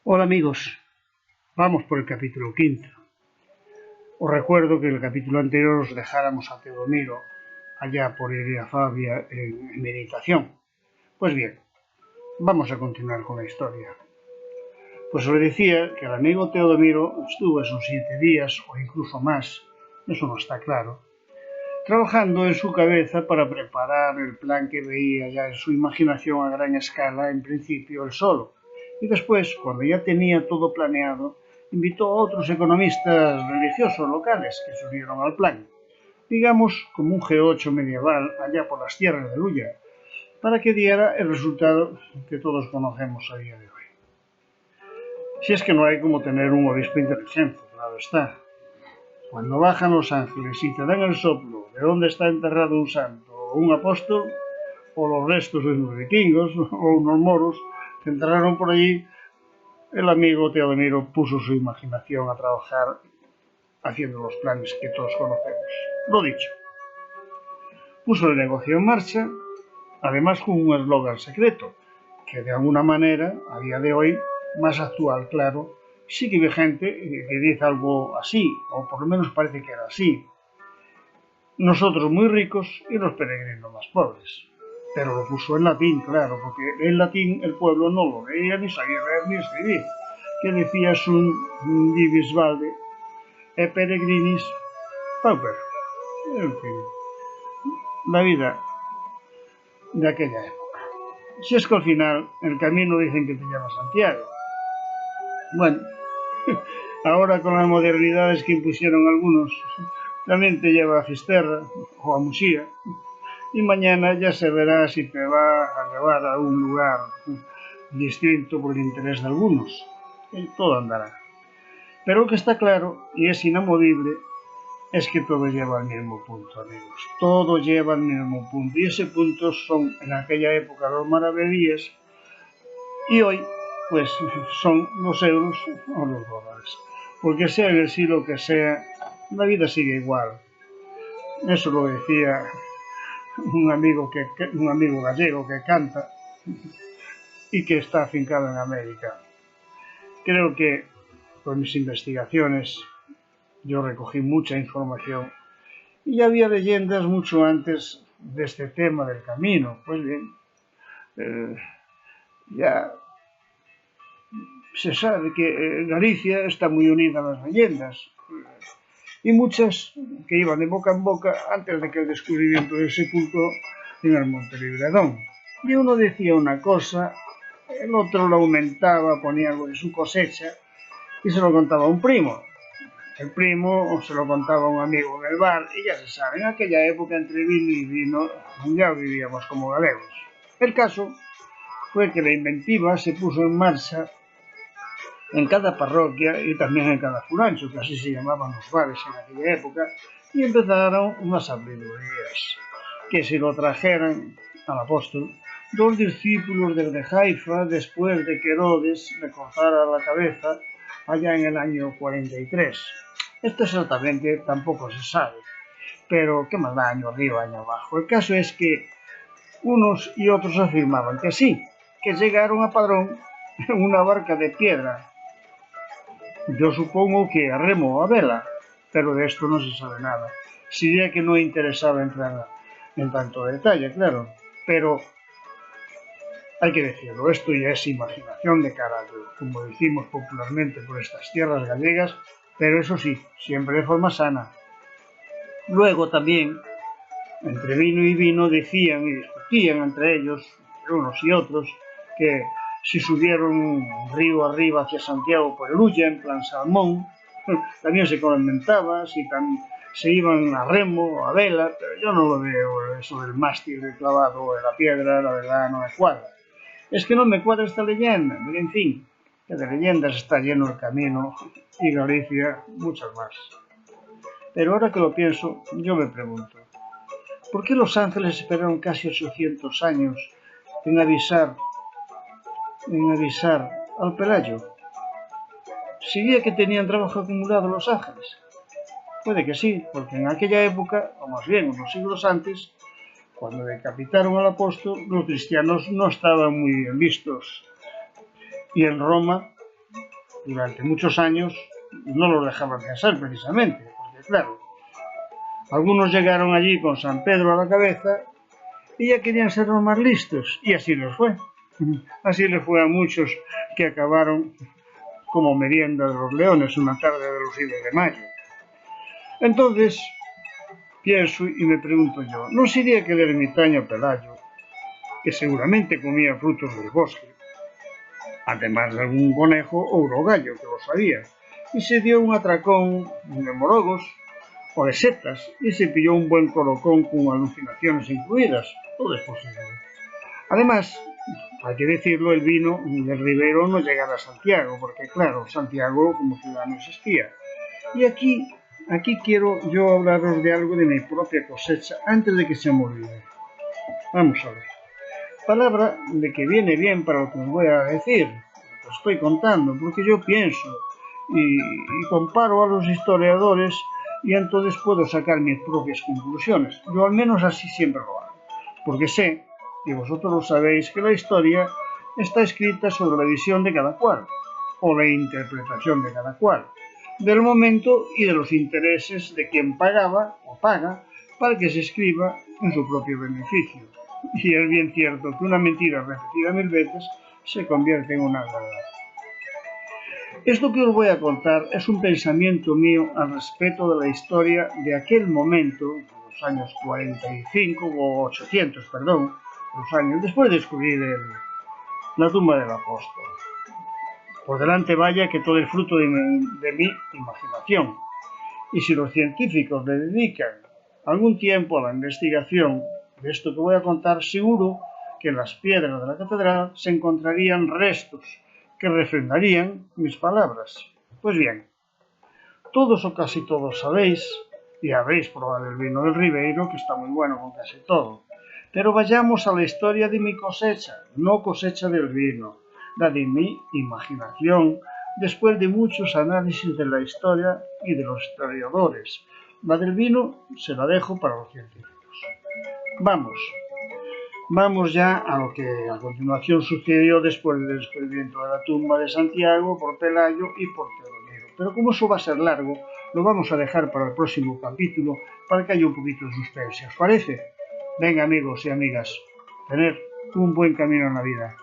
Hola amigos, vamos por el capítulo quinto. Os recuerdo que en el capítulo anterior os dejáramos a Teodomiro allá por Fabia en meditación. Pues bien, vamos a continuar con la historia. Pues os decía que el amigo Teodomiro estuvo esos 7 días o incluso más, eso no está claro, trabajando en su cabeza para preparar el plan que veía ya en su imaginación a gran escala, en principio él solo. Y después, cuando ya tenía todo planeado, invitó a otros economistas religiosos locales que se unieron al plan, digamos como un G8 medieval allá por las tierras de Luya, para que diera el resultado que todos conocemos a día de hoy. Si es que no hay como tener un obispo inteligente, claro está. Cuando bajan los ángeles y te dan el soplo de dónde está enterrado un santo o un apóstol, o los restos de unos vikingos o unos moros que enterraron por allí, el amigo Teodomiro puso su imaginación a trabajar haciendo los planes que todos conocemos. Lo dicho, puso el negocio en marcha, además con un eslogan secreto, que de alguna manera, a día de hoy, más actual, claro, sí que hay gente que dice algo así, o por lo menos parece que era así. Nosotros muy ricos y los peregrinos más pobres. Pero lo puso en latín, claro, porque en latín el pueblo no lo leía ni sabía leer ni escribir. Que decía un divis valde e peregrinis pauper. En fin, la vida de aquella época. Si es que al final el camino dicen que te llama Santiago. Bueno, ahora con las modernidades que impusieron algunos, también te lleva a Fisterra o a Musía. Y mañana ya se verá si te va a llevar a un lugar distinto por el interés de algunos. Y todo andará. Pero lo que está claro, y es inamovible, es que todo lleva al mismo punto, amigos. Todo lleva al mismo punto. Y ese punto son, en aquella época, los maravedíes, y hoy, pues, son los euros o los dólares. Porque sea en el siglo que sea, la vida sigue igual. Eso lo decía un amigo gallego que canta y que está afincado en América. Creo que por mis investigaciones yo recogí mucha información y ya había leyendas mucho antes de este tema del camino. Pues bien, ya se sabe que Galicia está muy unida a las leyendas y muchas que iban de boca en boca antes de que el descubrimiento del sepulcro en el Monte Libredón. Y uno decía una cosa, el otro lo aumentaba, ponía algo de su cosecha y se lo contaba a un primo. El primo se lo contaba a un amigo en el bar y ya se sabe, en aquella época entre vino y vino ya vivíamos como galegos. El caso fue que la inventiva se puso en marcha en cada parroquia y también en cada furancho, que así se llamaban los bares en aquella época, y empezaron unas sabidurías, que si lo trajeran al apóstol, dos discípulos desde Haifa, después de que Herodes le cortara la cabeza allá en el año 43. Esto exactamente tampoco se sabe, pero qué más da año arriba, año abajo. El caso es que unos y otros afirmaban que sí, que llegaron a Padrón en una barca de piedra. Yo supongo que a remo o a vela, pero de esto no se sabe nada. Sería que no interesaba entrar en tanto detalle, claro, pero hay que decirlo, esto ya es imaginación de carajo, como decimos popularmente por estas tierras gallegas, pero eso sí, siempre de forma sana. Luego también, entre vino y vino, decían y discutían entre ellos, entre unos y otros, que si subieron un río arriba hacia Santiago por el Ulla, en plan salmón, también se comentaba si se iban a remo o a vela, pero yo no lo veo, eso del mástil clavado en la piedra, la verdad no me cuadra. Es que no me cuadra esta leyenda, pero en fin, que de leyendas está lleno el camino y Galicia muchas más. Pero ahora que lo pienso, yo me pregunto, ¿por qué los ángeles esperaron casi 800 años en avisar al Pelayo? ¿Sería que tenían trabajo acumulado los ángeles? Puede que sí, porque en aquella época, o más bien unos siglos antes, cuando decapitaron al apóstol, los cristianos no estaban muy bien vistos. Y en Roma durante muchos años no los dejaban pensar precisamente, porque claro, algunos llegaron allí con San Pedro a la cabeza y ya querían ser los más listos, y así les fue. Así les fue a muchos que acabaron como merienda de los leones una tarde de los 7 de mayo. Entonces, pienso y me pregunto yo, ¿no sería que el ermitaño Pelayo, que seguramente comía frutos del bosque, además de algún conejo o urogallo que lo sabía, y se dio un atracón de morogos o de setas y se pilló un buen colocón con alucinaciones incluidas? Todo es posible. Además, hay que decirlo, el vino del Ribero no llegaba a Santiago, porque claro, Santiago como ciudad no existía. Y aquí quiero yo hablaros de algo de mi propia cosecha antes de que se me olvide. Vamos a ver. Palabra de que viene bien para lo que os voy a decir, lo que os estoy contando, porque yo pienso y comparo a los historiadores y entonces puedo sacar mis propias conclusiones. Yo al menos así siempre lo hago, porque sé, y vosotros lo sabéis, que la historia está escrita sobre la visión de cada cual, o la interpretación de cada cual, del momento y de los intereses de quien pagaba o paga para que se escriba en su propio beneficio. Y es bien cierto que una mentira repetida 1000 veces se convierte en una verdad. Esto que os voy a contar es un pensamiento mío al respecto de la historia de aquel momento, los años 45 o 800, perdón, los años después de descubrir la tumba del apóstol. Por delante vaya que todo es fruto de mi imaginación. Y si los científicos le dedican algún tiempo a la investigación de esto que voy a contar, seguro que en las piedras de la catedral se encontrarían restos que refrendarían mis palabras. Pues bien, todos o casi todos sabéis, y habréis probado el vino del Ribeiro, que está muy bueno con casi todo. Pero vayamos a la historia de mi cosecha, no cosecha del vino, la de mi imaginación, después de muchos análisis de la historia y de los historiadores. La del vino se la dejo para los científicos. Vamos ya a lo que a continuación sucedió después del descubrimiento de la tumba de Santiago por Pelayo y por Teodomiro. Pero como eso va a ser largo, lo vamos a dejar para el próximo capítulo para que haya un poquito de suspense. ¿Os parece? Venga, amigos y amigas, tener un buen camino en la vida.